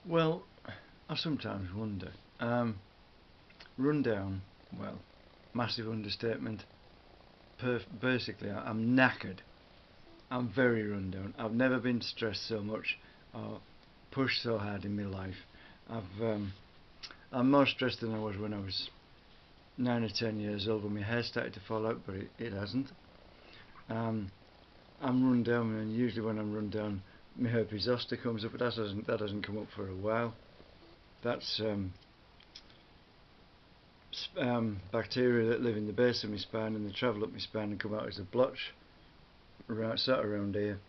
Well, I sometimes wonder. Run down, well, massive understatement. Basically, I'm knackered. I'm very run down. I've never been stressed so much or pushed so hard in my life. I'm more stressed than I was when I was 9 or 10 years old when my hair started to fall out, but it hasn't. Um, I'm run down, and usually when I'm run down, my herpes zoster comes up, but that doesn't come up for a while. That's bacteria that live in the base of my spine and they travel up my spine and come out as a blotch sat around here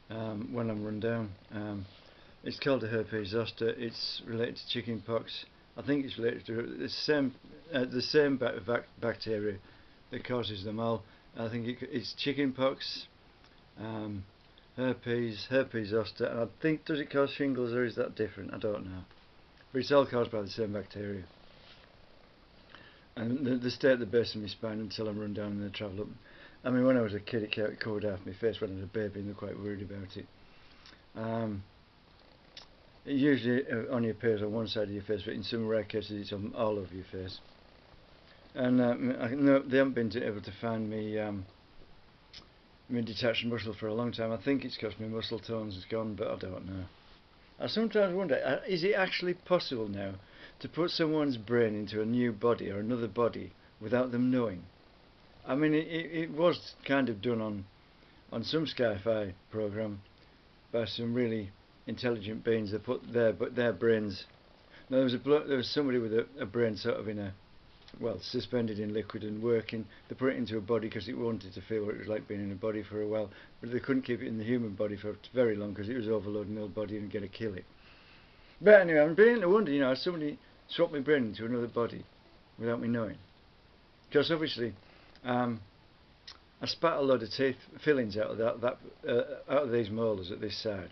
when I'm run down. It's called a herpes zoster. It's related to chicken pox. I think it's related to the same bacteria that causes them all. I think it's chicken pox, herpes zoster, and I think, does it cause shingles or is that different? I don't know. But it's all caused by the same bacteria. And they stay at the base of my spine until I'm run down and they travel up. I mean, when I was a kid, it covered half my face when I was a baby, and they're quite worried about it. It usually only appears on one side of your face, but in some rare cases, it's on all over your face. And no, they haven't been able to find me detached muscle for a long time. I think it's because my muscle tones has gone, but I don't know. I sometimes wonder, is it actually possible now to put someone's brain into a new body or another body without them knowing? I mean, it was kind of done on some sci-fi program by some really intelligent beings. They put their brains. Now there was somebody with a brain sort of suspended in liquid and working. They put it into a body because it wanted to feel what it was like being in a body for a while, but they couldn't keep it in the human body for very long because it was overloading the old body and going to kill it. But anyway, I'm beginning to wonder, has somebody swapped my brain into another body without me knowing? Because obviously, I spat a load of teeth fillings out of out of these molars at this side.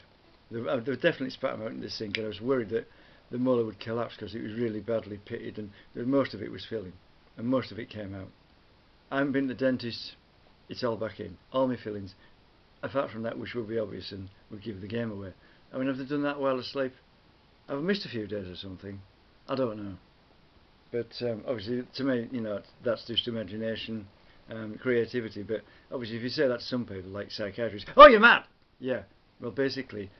They've definitely spat them out in the sink, and I was worried that the molar would collapse because it was really badly pitted, and most of it was filling, and most of it came out. I haven't been to the dentist. It's all back in, all my fillings, apart from that, which would be obvious and would give the game away. I mean, have they done that while asleep? I've missed a few days or something. I don't know. But obviously, to me, that's just imagination, creativity. But obviously, if you say that to some people, like psychiatrists, oh, you're mad! Yeah, well, basically,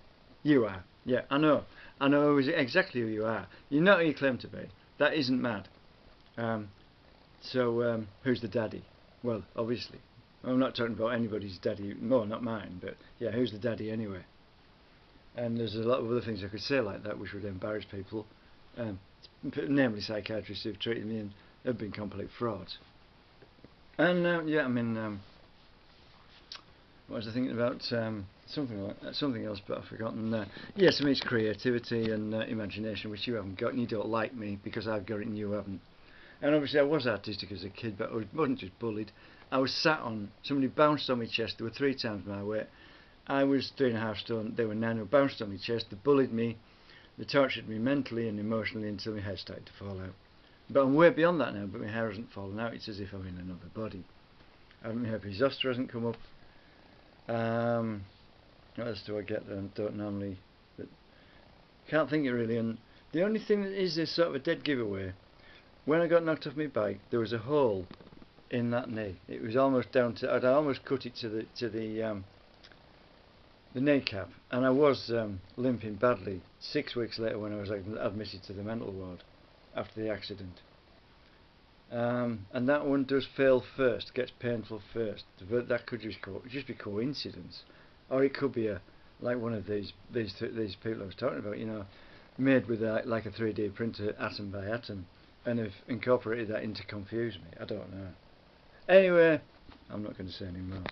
you are. Yeah, I know exactly who you are. You're not who you claim to be. That isn't mad. So who's the daddy? Well, obviously. I'm not talking about anybody's daddy, no, not mine, but yeah, who's the daddy anyway? And there's a lot of other things I could say like that which would embarrass people, namely psychiatrists who've treated me and have been complete frauds. And yeah, I mean, what was I thinking about? Something else, but I've forgotten. Yes, I mean, it's creativity and imagination, which you haven't got, and you don't like me because I've got it and you haven't. And obviously I was artistic as a kid, but I wasn't just bullied. I was sat on, somebody bounced on my chest. They were 3 times my weight. I was 3.5 stone, they were 9, who bounced on my chest. They bullied me, they tortured me mentally and emotionally until my hair started to fall out. But I'm way beyond that now, but my hair hasn't fallen out. It's as if I'm in another body. My herpes zoster hasn't come up. What else do I get that I don't normally... Can't think of it really. And the only thing that is sort of a dead giveaway, when I got knocked off my bike, there was a hole in that knee. It was almost down to... I'd almost cut it to the kneecap, and I was limping badly 6 weeks later when I was admitted to the mental ward after the accident. And that one does fail first, gets painful first, but that could just be coincidence, or it could be like one of these people I was talking about, made with like a 3D printer, atom by atom, and have incorporated that into confuse me. I don't know. Anyway, I'm not going to say any more.